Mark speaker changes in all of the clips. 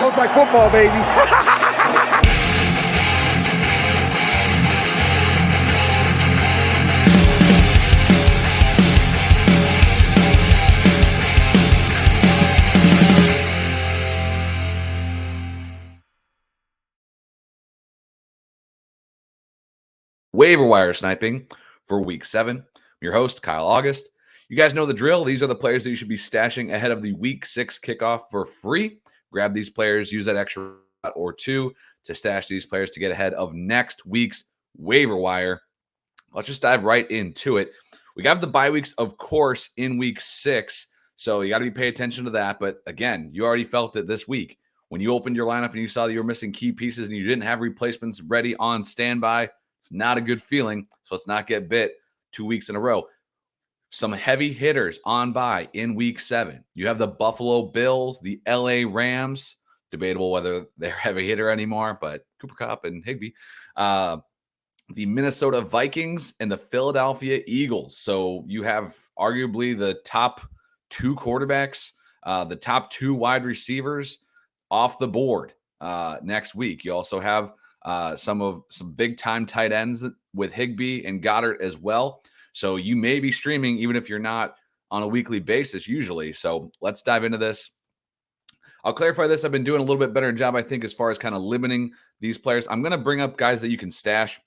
Speaker 1: Smells like football, baby.
Speaker 2: Waiver wire sniping for week 7. I'm your host, Kyle August. You guys know the drill. These are the players that you should be stashing ahead of the week 6 kickoff for free. Grab these players, use that extra or two to stash these players to get ahead of next week's waiver wire. Let's just dive right into it. We got the bye weeks, of course, in week 6. So you got to be paying attention to that. But again, you already felt it this week. When you opened your lineup and you saw that you were missing key pieces and you didn't have replacements ready on standby, it's not a good feeling. So let's not get bit 2 weeks in a row. Some heavy hitters on bye in week 7. You have the Buffalo Bills, the LA Rams. Debatable whether they're heavy hitter anymore, but Cooper Kupp and Higbee. The Minnesota Vikings and the Philadelphia Eagles. So you have arguably the top 2 quarterbacks, the top 2 wide receivers off the board next week. You also have some big time tight ends with Higbee and Goddard as well. So you may be streaming even if you're not on a weekly basis usually. So let's dive into this. I'll clarify this. I've been doing a little bit better job, I think, as far as kind of limiting these players. I'm going to bring up guys that you can stash.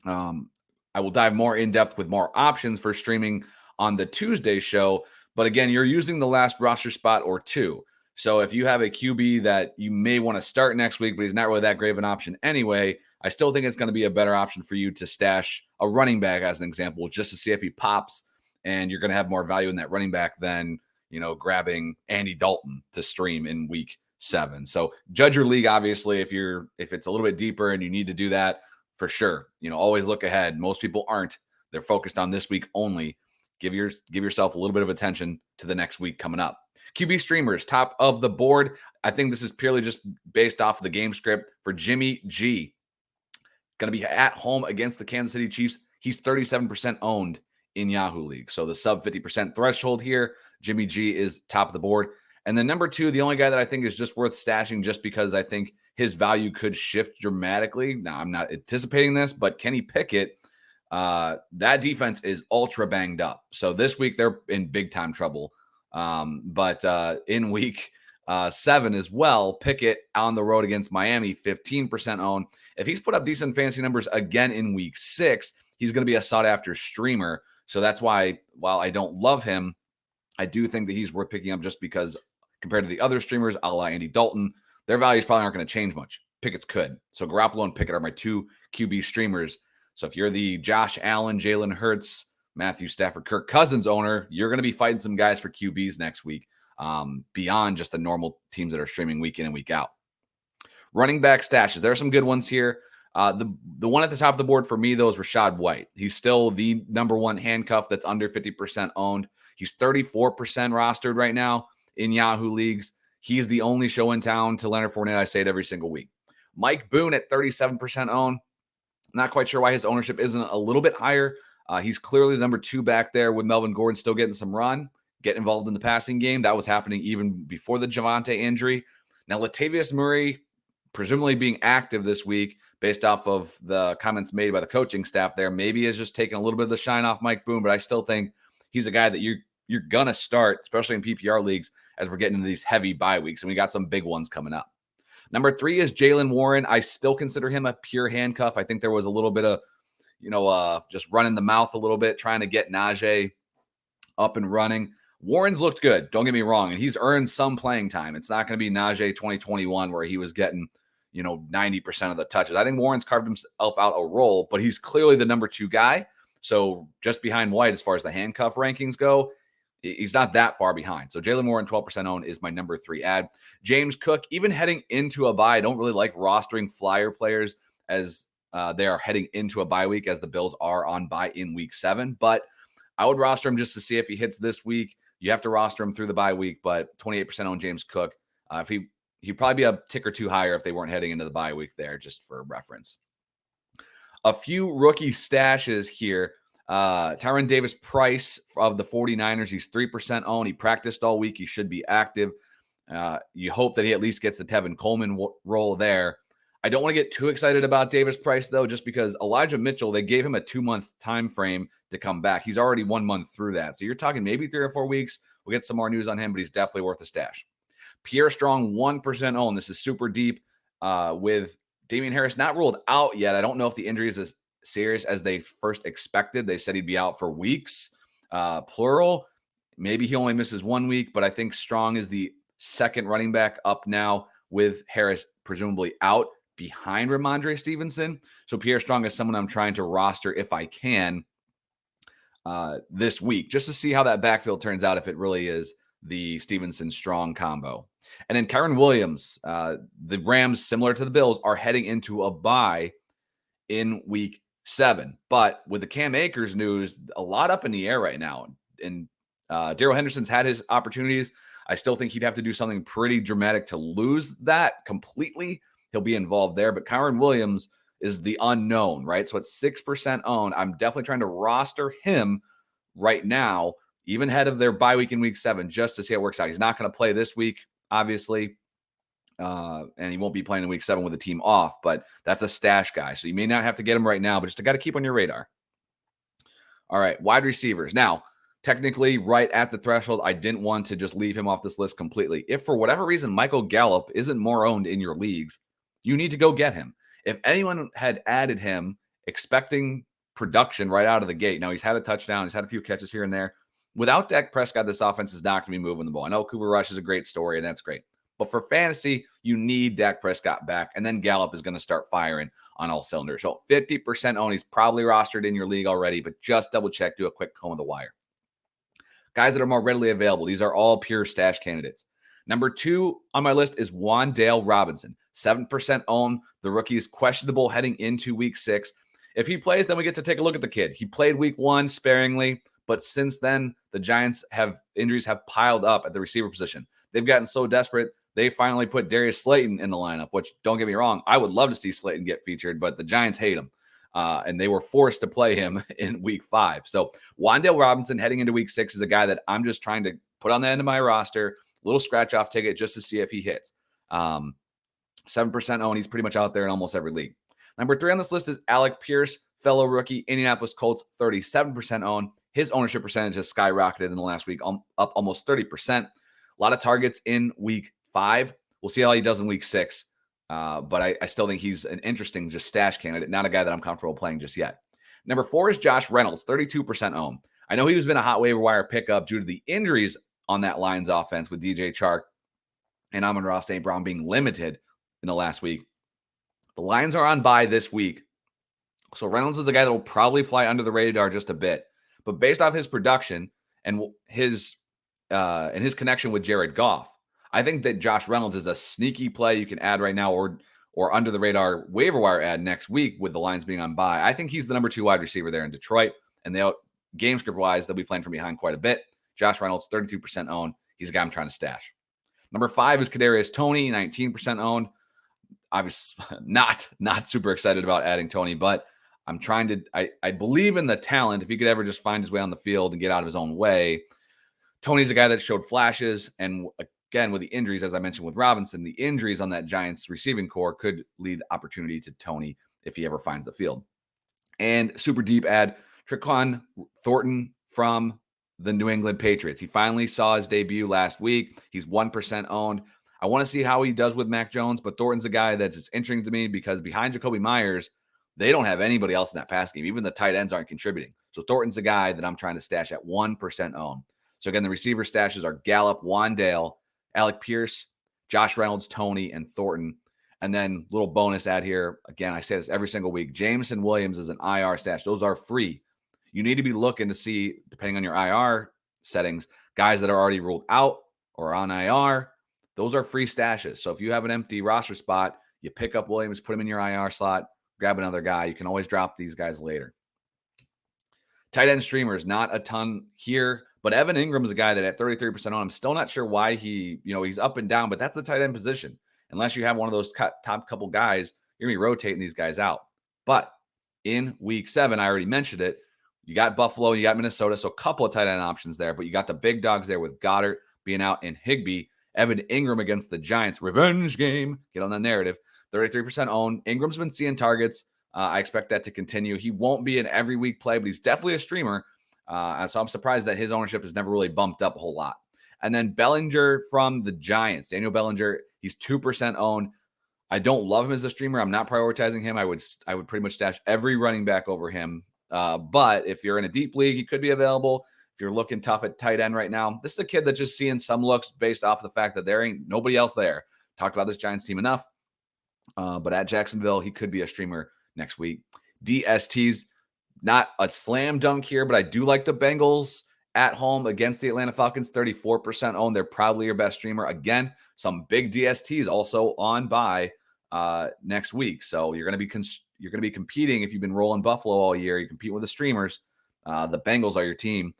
Speaker 2: I will dive more in depth with more options for streaming on the Tuesday show. But again, you're using the last roster spot or 2. So if you have a QB that you may want to start next week, but he's not really that great of an option anyway, I still think it's going to be a better option for you to stash a running back as an example, just to see if he pops, and you're going to have more value in that running back than, grabbing Andy Dalton to stream in week 7. So judge your league, obviously, if it's a little bit deeper and you need to do that for sure. Always look ahead. Most people aren't. They're focused on this week only. Give yourself a little bit of attention to the next week coming up. QB streamers, top of the board. I think this is purely just based off of the game script for Jimmy G. Going to be at home against the Kansas City Chiefs. He's 37% owned in Yahoo League. So the sub 50% threshold here, Jimmy G is top of the board. And then number 2, the only guy that I think is just worth stashing just because I think his value could shift dramatically. Now, I'm not anticipating this, but Kenny Pickett, that defense is ultra banged up. So this week they're in big time trouble. But in week 7 as well, Pickett on the road against Miami, 15% owned. If he's put up decent fantasy numbers again in week 6, he's going to be a sought-after streamer. So that's why, while I don't love him, I do think that he's worth picking up just because compared to the other streamers, a la Andy Dalton, their values probably aren't going to change much. Pickett's could. So Garoppolo and Pickett are my 2 QB streamers. So if you're the Josh Allen, Jalen Hurts, Matthew Stafford, Kirk Cousins owner, you're going to be fighting some guys for QBs next week beyond just the normal teams that are streaming week in and week out. Running back stashes. There are some good ones here. The one at the top of the board for me, though, is Rachaad White. He's still the number 1 handcuff that's under 50% owned. He's 34% rostered right now in Yahoo leagues. He's the only show in town to Leonard Fournette. I say it every single week. Mike Boone at 37% owned. Not quite sure why his ownership isn't a little bit higher. He's clearly the number 2 back there with Melvin Gordon still getting some run, getting involved in the passing game. That was happening even before the Javonte injury. Now, Latavius Murray, presumably being active this week based off of the comments made by the coaching staff there, maybe is just taking a little bit of the shine off Mike Boone, but I still think he's a guy that you're going to start, especially in PPR leagues, as we're getting into these heavy bye weeks, and we got some big ones coming up. Number 3 is Jaylen Warren. I still consider him a pure handcuff. I think there was a little bit of, just running the mouth a little bit, trying to get Najee up and running. Warren's looked good, don't get me wrong, and he's earned some playing time. It's not going to be Najee 2021 where he was getting, 90% of the touches. I think Warren's carved himself out a role, but he's clearly the number 2 guy. So just behind White as far as the handcuff rankings go, he's not that far behind. So Jaylen Warren, 12% owned, is my number 3 ad. James Cook, even heading into a bye, I don't really like rostering flyer players as they are heading into a bye week, as the Bills are on bye in week 7. But I would roster him just to see if he hits this week. You have to roster him through the bye week, but 28% on James Cook. If he'd probably be a tick or 2 higher if they weren't heading into the bye week there, just for reference. A few rookie stashes here. Tyron Davis Price of the 49ers, he's 3% owned. He practiced all week. He should be active. You hope that he at least gets the Tevin Coleman role there. I don't want to get too excited about Davis Price, though, just because Elijah Mitchell, they gave him a 2-month time frame to come back. He's already 1 month through that. So you're talking maybe 3 or 4 weeks. We'll get some more news on him, but he's definitely worth a stash. Pierre Strong, 1% owned. This is super deep with Damian Harris not ruled out yet. I don't know if the injury is as serious as they first expected. They said he'd be out for weeks, plural. Maybe he only misses 1 week, but I think Strong is the second running back up now with Harris presumably out behind Ramondre Stevenson. So Pierre Strong is someone I'm trying to roster if I can this week, just to see how that backfield turns out, if it really is the Stevenson-Strong combo. And then Kyren Williams, the Rams, similar to the Bills, are heading into a bye in week 7. But with the Cam Akers news, a lot up in the air right now. And Darrell Henderson's had his opportunities. I still think he'd have to do something pretty dramatic to lose that completely. He'll be involved there. But Kyren Williams is the unknown, right? So at 6% owned, I'm definitely trying to roster him right now, even ahead of their bye week in week 7, just to see how it works out. He's not going to play this week, obviously, and he won't be playing in week 7 with the team off, but that's a stash guy. So you may not have to get him right now, but just got to keep on your radar. All right, wide receivers. Now, technically, right at the threshold, I didn't want to just leave him off this list completely. If for whatever reason Michael Gallup isn't more owned in your leagues, you need to go get him. If anyone had added him expecting production right out of the gate, now he's had a touchdown, he's had a few catches here and there. Without Dak Prescott, this offense is not going to be moving the ball. I know Cooper Rush is a great story, and that's great. But for fantasy, you need Dak Prescott back, and then Gallup is going to start firing on all cylinders. So 50% owned. He's probably rostered in your league already, but just double check, do a quick comb of the wire. Guys that are more readily available, these are all pure stash candidates. Number 2 on my list is Wan'Dale Robinson. 7% owned. The rookie is questionable heading into week 6. If he plays, then we get to take a look at the kid. He played week 1 sparingly, but since then, the Giants injuries have piled up at the receiver position. They've gotten so desperate, they finally put Darius Slayton in the lineup, which, don't get me wrong, I would love to see Slayton get featured, but the Giants hate him. And they were forced to play him in week 5. So Wan'Dale Robinson heading into week 6 is a guy that I'm just trying to put on the end of my roster, little scratch-off ticket just to see if he hits. 7% owned. He's pretty much out there in almost every league. Number 3 on this list is Alec Pierce, fellow rookie, Indianapolis Colts, 37% owned. His ownership percentage has skyrocketed in the last week, up almost 30%. A lot of targets in week 5. We'll see how he does in week 6. But I still think he's an interesting just stash candidate, not a guy that I'm comfortable playing just yet. Number 4 is Josh Reynolds, 32% owned. I know he's been a hot waiver wire pickup due to the injuries on that Lions offense with DJ Chark and Amon-Ra St. Brown being limited in the last week. The Lions are on bye this week. So Reynolds is a guy that will probably fly under the radar just a bit. But based off his production and his connection with Jared Goff, I think that Josh Reynolds is a sneaky play you can add right now or under the radar waiver wire add next week with the Lions being on bye. I think he's the number 2 wide receiver there in Detroit. And game script wise, they'll be playing from behind quite a bit. Josh Reynolds, 32% owned. He's a guy I'm trying to stash. Number 5 is Kadarius Toney, 19% owned. Obviously, not super excited about adding Toney, but I'm trying to. I believe in the talent. If he could ever just find his way on the field and get out of his own way, Toney's a guy that showed flashes. And again, with the injuries, as I mentioned with Robinson, the injuries on that Giants receiving core could lead opportunity to Toney if he ever finds the field. And super deep add Tyquan Thornton from the New England Patriots. He finally saw his debut last week. He's 1% owned. I want to see how he does with Mac Jones, but Thornton's a guy that's just interesting to me because behind Jacoby Myers, they don't have anybody else in that pass game. Even the tight ends aren't contributing. So Thornton's a guy that I'm trying to stash at 1% owned. So again, the receiver stashes are Gallup, Wan'Dale, Alec Pierce, Josh Reynolds, Toney, and Thornton. And then little bonus add here. Again, I say this every single week. Jameson Williams is an IR stash. Those are free. You need to be looking to see, depending on your IR settings, guys that are already ruled out or on IR. Those are free stashes. So if you have an empty roster spot, you pick up Williams, put him in your IR slot, grab another guy. You can always drop these guys later. Tight end streamers, not a ton here, but Evan Ingram is a guy that at 33% on, I'm still not sure why he's up and down, but that's the tight end position. Unless you have one of those top couple guys, you're going to be rotating these guys out. But in week 7, I already mentioned it, you got Buffalo, you got Minnesota, so a couple of tight end options there, but you got the big dogs there with Goddard being out and Higbee. Evan Ingram against the Giants. Revenge game. Get on that narrative. 33% owned. Ingram's been seeing targets. I expect that to continue. He won't be an every week play, but he's definitely a streamer. So I'm surprised that his ownership has never really bumped up a whole lot. And then Bellinger from the Giants. Daniel Bellinger, he's 2% owned. I don't love him as a streamer. I'm not prioritizing him. I would pretty much stash every running back over him. But if you're in a deep league, he could be available. If you're looking tough at tight end right now, this is a kid that's just seeing some looks based off the fact that there ain't nobody else there. Talked about this Giants team enough. But at Jacksonville, he could be a streamer next week. DST's not a slam dunk here, but I do like the Bengals at home against the Atlanta Falcons. 34% owned. They're probably your best streamer. Again, some big DSTs also on bye next week. So you're going to be competing. If you've been rolling Buffalo all year, you compete with the streamers. The Bengals are your team.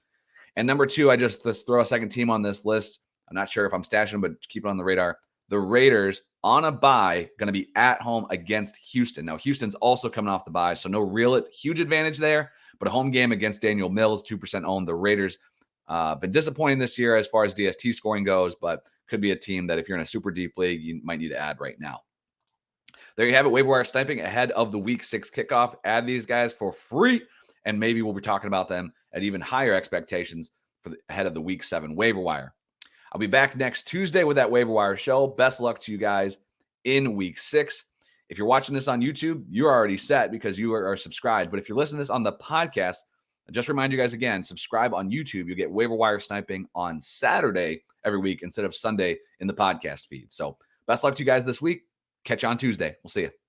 Speaker 2: And number two, let's throw a second team on this list. I'm not sure if I'm stashing them, but keep it on the radar. The Raiders on a bye, going to be at home against Houston. Now, Houston's also coming off the bye, so no real huge advantage there, but a home game against Daniel Mills, 2% owned. The Raiders been disappointing this year as far as DST scoring goes, but could be a team that if you're in a super deep league, you might need to add right now. There you have it, waiver wire sniping ahead of the week 6 kickoff. Add these guys for free, and maybe we'll be talking about them at even higher expectations for ahead of the week 7 waiver wire. I'll be back next Tuesday with that waiver wire show. Best luck to you guys in week 6. If you're watching this on YouTube, you're already set because you are subscribed. But if you're listening to this on the podcast, I just remind you guys again, subscribe on YouTube. You'll get waiver wire sniping on Saturday every week instead of Sunday in the podcast feed. So best luck to you guys this week. Catch you on Tuesday. We'll see you.